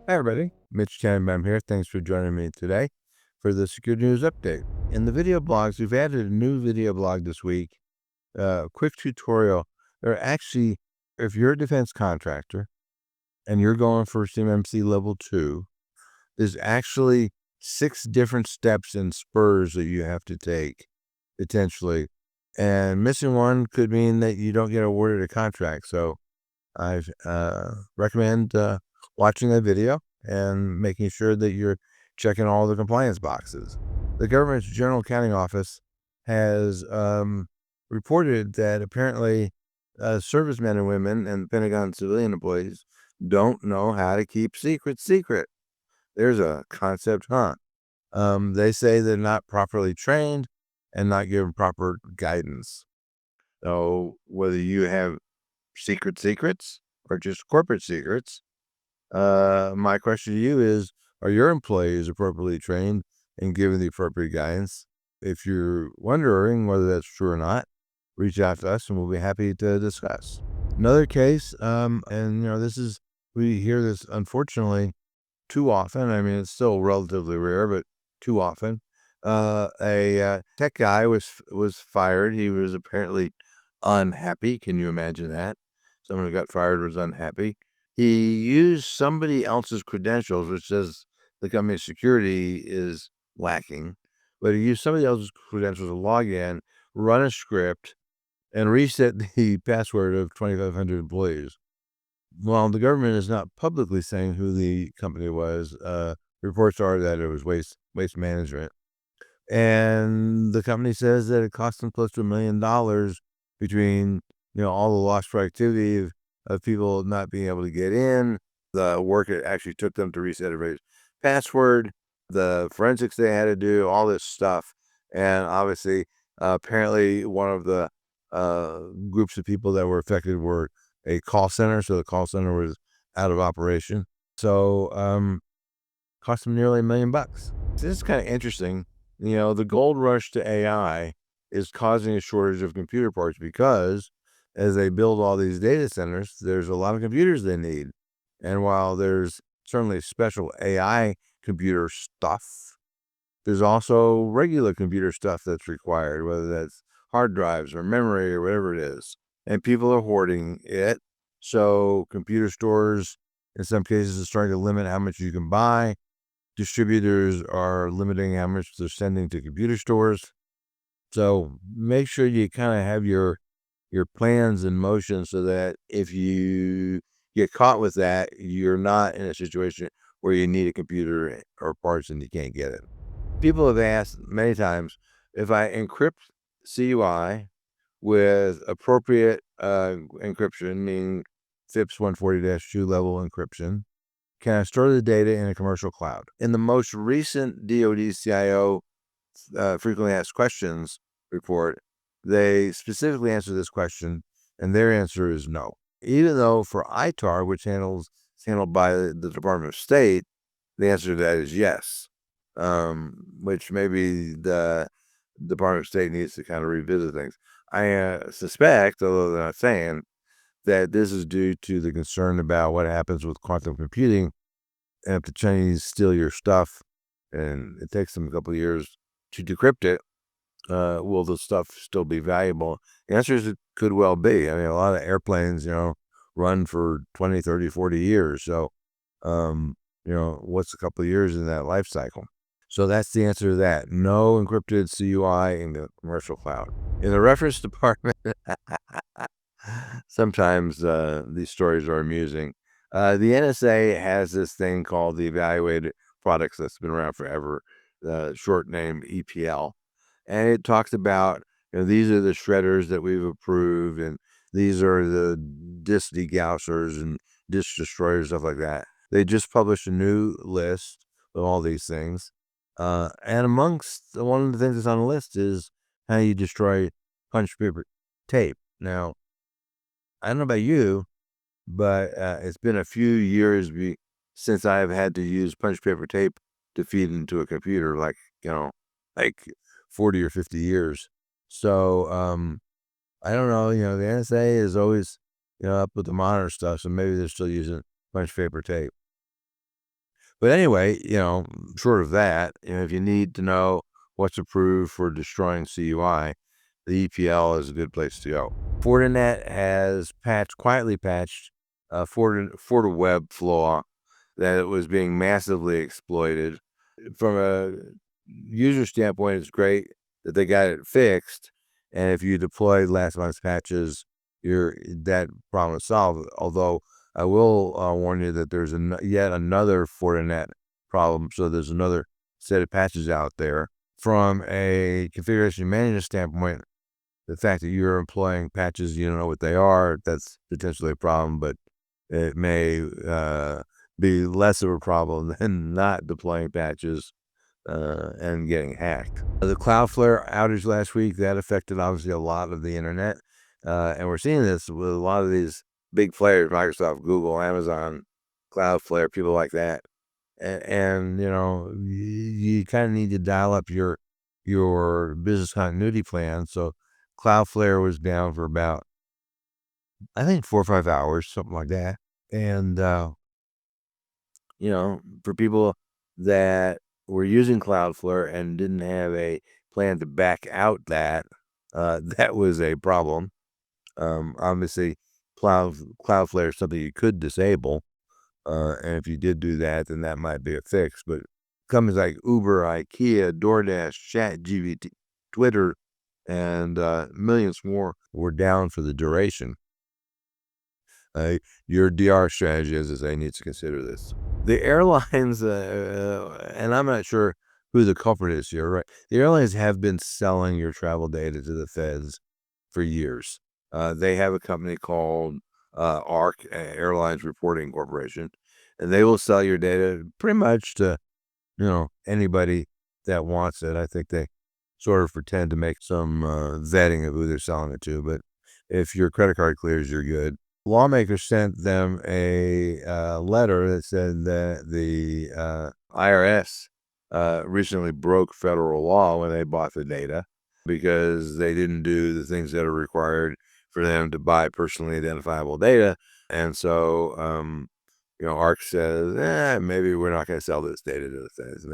Hi, everybody. Mitch I'm here. Thanks for joining me today for the Security News Update. In the video blogs, we've added a new video blog this week, quick tutorial. There are actually, if you're a defense contractor and you're going for CMMC level 2, there's actually 6 different steps and spurs that you have to take, potentially. And missing one could mean that you don't get awarded a contract. So I recommend watching that video and making sure that you're checking all the compliance boxes. The government's General Accounting Office has reported that apparently servicemen and women and Pentagon civilian employees don't know how to keep secrets secret. There's a concept, huh? They say they're not properly trained and not given proper guidance. So whether you have secrets or just corporate secrets, my question to you is, are your employees appropriately trained and given the appropriate guidance? If you're wondering whether that's true or not, reach out to us and we'll be happy to discuss. Another case, we hear this unfortunately too often. I mean, it's still relatively rare, but too often. A tech guy was fired. He was apparently unhappy. Can you imagine that? Someone who got fired was unhappy. He used somebody else's credentials, which says the company's security is lacking, but he used somebody else's credentials to log in, run a script, and reset the password of 2,500 employees. While the government is not publicly saying who the company was, reports are that it was Waste Management. And the company says that it cost them close to $1 million between, all the lost productivity of people not being able to get in, the work it actually took them to reset everybody's password, the forensics they had to do, all this stuff. And obviously, apparently one of the groups of people that were affected were a call center. So the call center was out of operation. So cost them nearly $1 million. This is kind of interesting. The gold rush to AI is causing a shortage of computer parts because as they build all these data centers, there's a lot of computers they need. And while there's certainly special AI computer stuff, there's also regular computer stuff that's required, whether that's hard drives or memory or whatever it is. And people are hoarding it. So computer stores, in some cases, are starting to limit how much you can buy. Distributors are limiting how much they're sending to computer stores. So make sure you kind of have your plans in motion so that if you get caught with that, you're not in a situation where you need a computer or parts and you can't get it. People have asked many times, if I encrypt CUI with appropriate encryption, meaning FIPS 140-2 level encryption, can I store the data in a commercial cloud? In the most recent DOD CIO frequently asked questions report, they specifically answer this question, and their answer is no. Even though for ITAR, which is handled by the Department of State, the answer to that is yes, which maybe the Department of State needs to kind of revisit things. I suspect, although they're not saying, that this is due to the concern about what happens with quantum computing. And if the Chinese steal your stuff and it takes them a couple of years to decrypt it, will the stuff still be valuable? The answer is it could well be. I mean, a lot of airplanes, run for 20, 30, 40 years. So, what's a couple of years in that life cycle? So that's the answer to that. No encrypted CUI in the commercial cloud. In the reference department, sometimes these stories are amusing. The NSA has this thing called the Evaluated Products that's been around forever, the short name EPL. And it talks about, these are the shredders that we've approved, and these are the disk degaussers and disk destroyers, stuff like that. They just published a new list of all these things. And amongst one of the things that's on the list is how you destroy punch paper tape. Now, I don't know about you, but it's been a few years since I've had to use punch paper tape to feed into a computer, like 40 or 50 years. So I don't know. The NSA is always up with the modern stuff, so maybe they're still using punch paper tape. But anyway, short of that, if you need to know what's approved for destroying CUI, the EPL is a good place to go. Fortinet has quietly patched a FortiWeb flaw that was being massively exploited. From a user standpoint, it's great that they got it fixed. And if you deploy last month's patches, that problem is solved. Although I will warn you that there's yet another Fortinet problem. So there's another set of patches out there. From a configuration management standpoint, the fact that you're employing patches, you don't know what they are, that's potentially a problem, but it may be less of a problem than not deploying patches and getting hacked. The Cloudflare outage last week, that affected obviously a lot of the internet. And we're seeing this with a lot of these big players, Microsoft, Google, Amazon, Cloudflare, people like that. And you kind of need to dial up your business continuity plan. So Cloudflare was down for about, I think, 4 or 5 hours, something like that. And, for people that were using Cloudflare and didn't have a plan to back out that was a problem. Obviously, Cloudflare is something you could disable. And if you did do that, then that might be a fix. But companies like Uber, IKEA, DoorDash, ChatGPT, Twitter, and millions more were down for the duration. Your DR strategy, as I say, needs to consider this. The airlines, and I'm not sure who the culprit is here, right? The airlines have been selling your travel data to the feds for years. They have a company called ARC, Airlines Reporting Corporation, and they will sell your data pretty much to, anybody that wants it. I think they sort of pretend to make some vetting of who they're selling it to, but if your credit card clears, you're good. Lawmakers sent them a letter that said that the IRS recently broke federal law when they bought the data because they didn't do the things that are required for them to buy personally identifiable data. And so, ARC says, maybe we're not going to sell this data to the feds.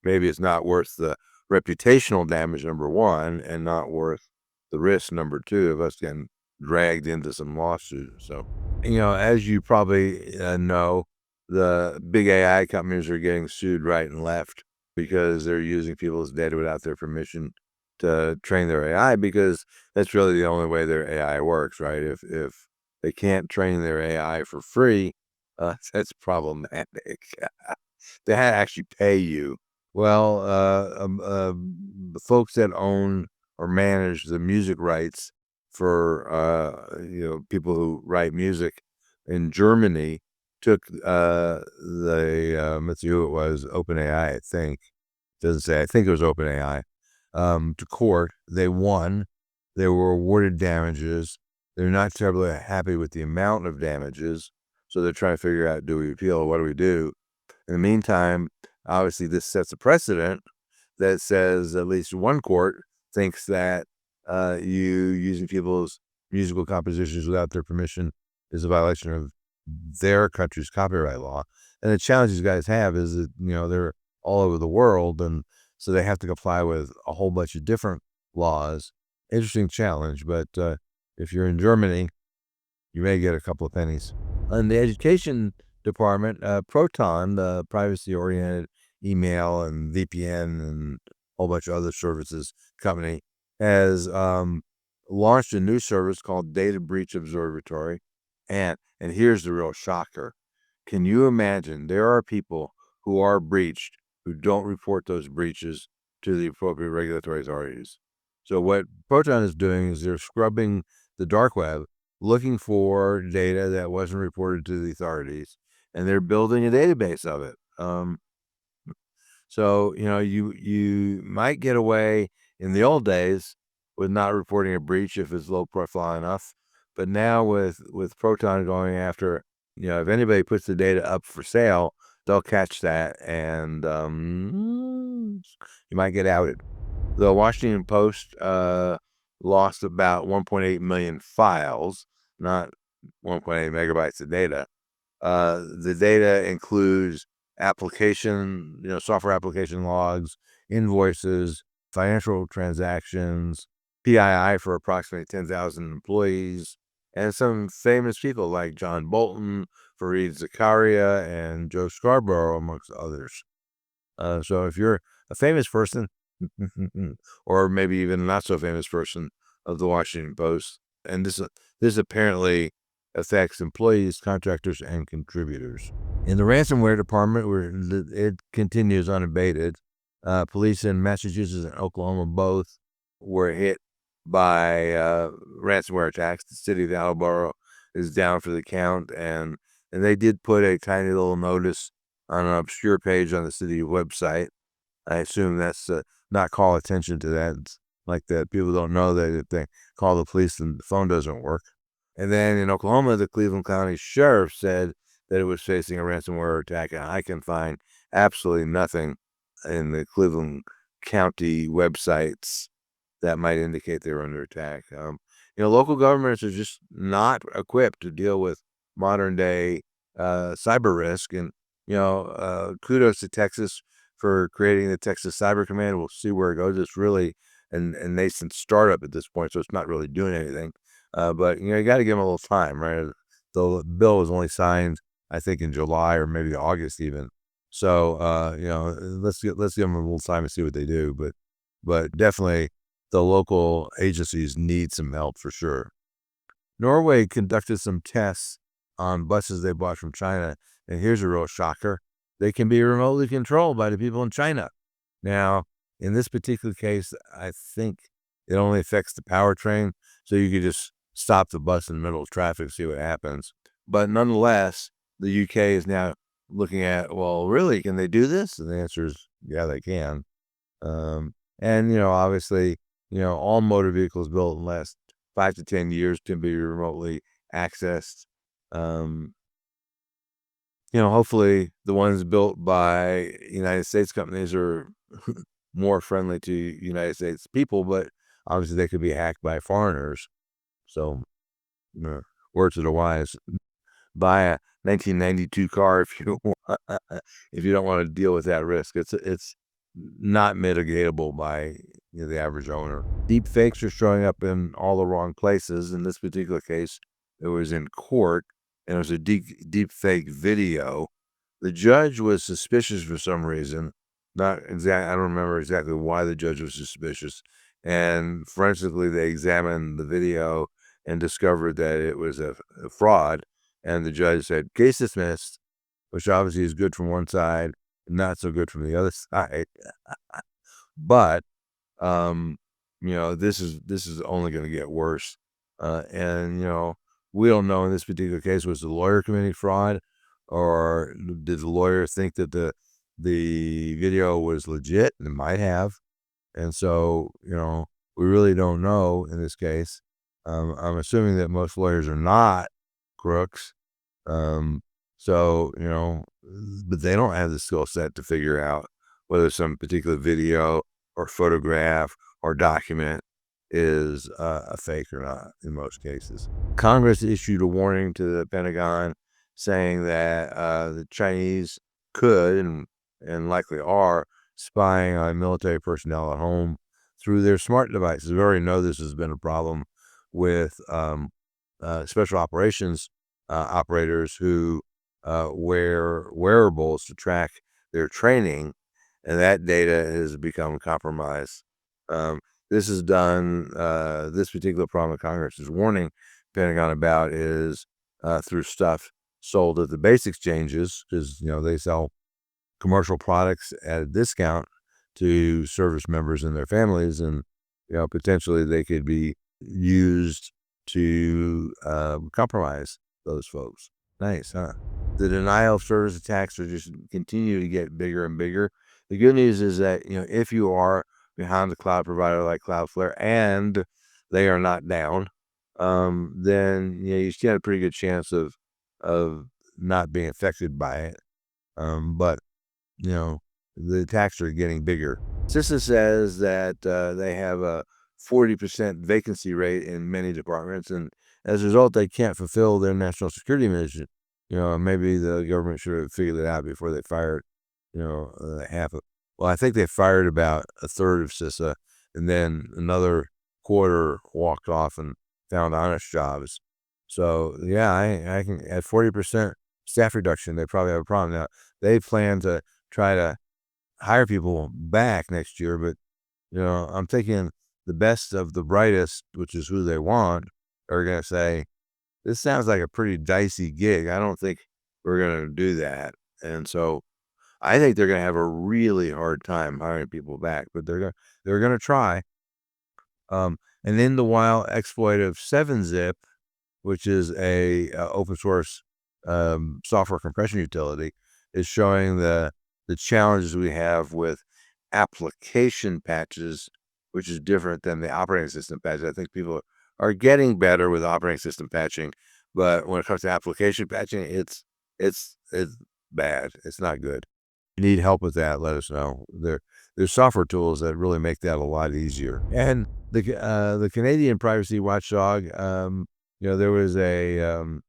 Maybe it's not worth the reputational damage, number one, and not worth the risk, number two, of us getting dragged into some lawsuits. So, as you probably know, the big AI companies are getting sued right and left because they're using people's data without their permission to train their AI, because that's really the only way their AI works, right? If they can't train their AI for free, that's problematic. They had to actually pay you. Well, the folks that own or manage the music rights for people who write music in Germany took let's see who it was, OpenAI, I think. Doesn't say. I think it was OpenAI. To court. They won. They were awarded damages. They're not terribly happy with the amount of damages, so they're trying to figure out, do we appeal? What do we do? In the meantime, obviously, this sets a precedent that says at least one court thinks that you using people's musical compositions without their permission is a violation of their country's copyright law. And the challenge these guys have is that, they're all over the world, and so they have to comply with a whole bunch of different laws. Interesting challenge, but if you're in Germany, you may get a couple of pennies. In the education department, Proton, the privacy-oriented email and VPN and a whole bunch of other services company, has launched a new service called Data Breach Observatory. And here's the real shocker. Can you imagine there are people who are breached who don't report those breaches to the appropriate regulatory authorities? So what Proton is doing is they're scrubbing the dark web, looking for data that wasn't reported to the authorities, and they're building a database of it. So, you might get away in the old days with not reporting a breach if it's low profile enough. But now with Proton going after, if anybody puts the data up for sale, they'll catch that, and you might get outed. The Washington Post lost about 1.8 million files, not 1.8 megabytes of data. The data includes application, software application logs, invoices, financial transactions, PII for approximately 10,000 employees, and some famous people like John Bolton, Fareed Zakaria, and Joe Scarborough, amongst others. So if you're a famous person, or maybe even not so famous person of the Washington Post, and this apparently affects employees, contractors, and contributors. In the ransomware department, where it continues unabated, police in Massachusetts and Oklahoma both were hit by ransomware attacks. The city of Attleboro is down for the count, and they did put a tiny little notice on an obscure page on the city website. I assume that's not call attention to that. It's like that people don't know that if they call the police, then the phone doesn't work. And then in Oklahoma, the Cleveland County Sheriff said that it was facing a ransomware attack, and I can find absolutely nothing in the Cleveland County websites that might indicate they were under attack. Local governments are just not equipped to deal with modern day cyber risk, and kudos to Texas for creating the Texas Cyber Command. We'll see where it goes. It's really a nascent startup at this point, so it's not really doing anything. But you got to give them a little time, right? The bill was only signed, I think, in July or maybe August even. So let's give them a little time to see what they do. But definitely the local agencies need some help for sure. Norway conducted some tests on buses they bought from China, and here's a real shocker: they can be remotely controlled by the people in China. Now, in this particular case, I think it only affects the powertrain, so you could just stop the bus in the middle of traffic, see what happens. But nonetheless, the UK is now looking at, well, really, can they do this? And the answer is, yeah, they can. And obviously, all motor vehicles built in the last 5 to 10 years can be remotely accessed. Hopefully the ones built by United States companies are more friendly to United States people, but obviously they could be hacked by foreigners. So, words of the wise: buy a 1992 car if you want, if you don't want to deal with that risk. It's not mitigatable by the average owner. Deep fakes are showing up in all the wrong places. In this particular case, it was in court, and it was a deep fake video. The judge was suspicious for some reason. I don't remember exactly why the judge was suspicious. And forensically, they examined the video and discovered that it was a fraud. And the judge said, case dismissed, which obviously is good from one side, not so good from the other side. But this is only going to get worse. And we don't know in this particular case, was the lawyer committing fraud, or did the lawyer think that the video was legit? It might have. And so we really don't know in this case. I'm assuming that most lawyers are not crooks. So, but they don't have the skill set to figure out whether some particular video or photograph or document is a fake or not in most cases. Congress issued a warning to the Pentagon saying that the Chinese could and likely are spying on military personnel at home through their smart devices. We already know this has been a problem with special operations operators who wear wearables to track their training, and that data has become compromised. This is done, this particular problem that Congress is warning Pentagon about is through stuff sold at the base exchanges, because they sell commercial products at a discount to service members and their families, and potentially they could be used to compromise those folks. Nice, huh? The denial of service attacks are just continue to get bigger and bigger. The good news is that if you are behind a cloud provider like Cloudflare and they are not down, then you still have a pretty good chance of not being affected by it. But the attacks are getting bigger. CISA says that they have a 40% vacancy rate in many departments, and as a result, they can't fulfill their national security mission. Maybe the government should have figured it out before they fired, half of. Well, I think they fired about a third of CISA, and then another quarter walked off and found honest jobs. So yeah, I can at 40% staff reduction, they probably have a problem now. They plan to try to hire people back next year, but I'm thinking the best of the brightest, which is who they want, are going to say, this sounds like a pretty dicey gig. I don't think we're going to do that. And so I think they're going to have a really hard time hiring people back, but they're going to try. And in the wild exploit of 7-zip, which is a open source software compression utility, is showing the challenges we have with application patches, which is different than the operating system patches. I think people are getting better with operating system patching, but when it comes to application patching, it's bad. It's not good. If you need help with that, let us know. There's software tools that really make that a lot easier. And the Canadian privacy watchdog, there was an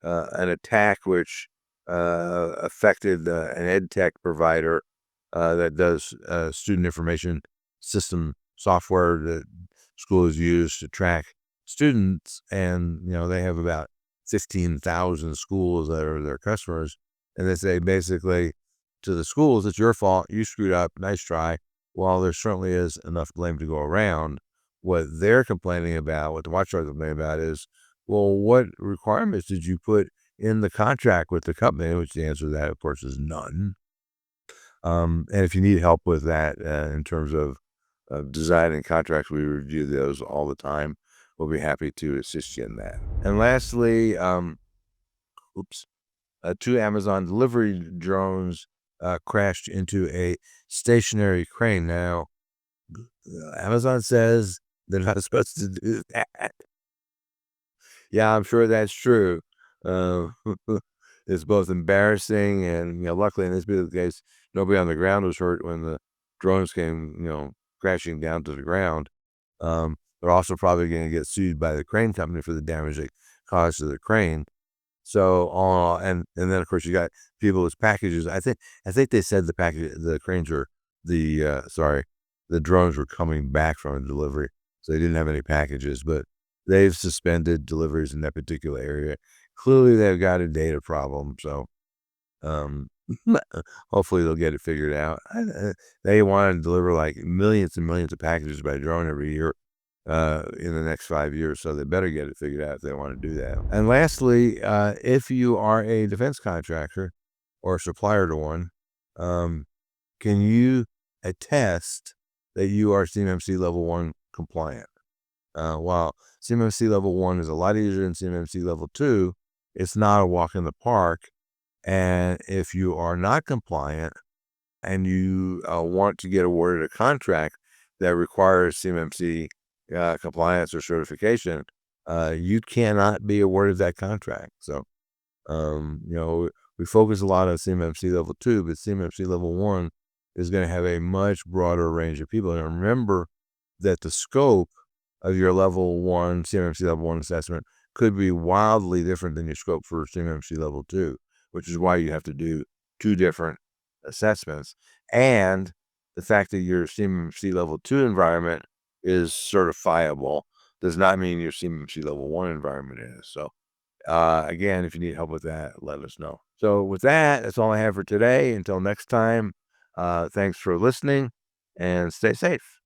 attack which affected an ed tech provider that does student information system software that schools use to track students. And, they have about 15,000 schools that are their customers. And they say basically to the schools, it's your fault. You screwed up. Nice try. While there certainly is enough blame to go around, what they're complaining about, what the watchdog is complaining about is, well, what requirements did you put in the contract with the company? Which the answer to that, of course, is none. And if you need help with that in terms of designing contracts, we review those all the time. We'll be happy to assist you in that. And lastly, two Amazon delivery drones crashed into a stationary crane. Now, Amazon says they're not supposed to do that. Yeah, I'm sure that's true. Uh, it's both embarrassing and, luckily in this particular case, nobody on the ground was hurt when the drones came, crashing down to the ground. They're also probably going to get sued by the crane company for the damage they caused to the crane. So, and then of course you got people with packages. I think they said the cranes were the drones were coming back from a delivery, so they didn't have any packages, but they've suspended deliveries in that particular area. Clearly, they've got a data problem, so um, hopefully they'll get it figured out. They want to deliver like millions and millions of packages by drone every year in the next 5 years, so they better get it figured out if they want to do that. And lastly, if you are a defense contractor or a supplier to one, can you attest that you are CMMC level 1 compliant? While CMMC level 1 is a lot easier than CMMC level 2, it's not a walk in the park. And if you are not compliant and you want to get awarded a contract that requires CMMC compliance or certification, you cannot be awarded that contract. So, we focus a lot on CMMC level 2, but CMMC level 1 is going to have a much broader range of people. And remember that the scope of your level 1, CMMC level 1 assessment could be wildly different than your scope for CMMC level 2, which is why you have to do 2 different assessments. And the fact that your CMMC level 2 environment is certifiable does not mean your CMMC level 1 environment is. So, again, if you need help with that, let us know. So with that, that's all I have for today. Until next time, thanks for listening and stay safe.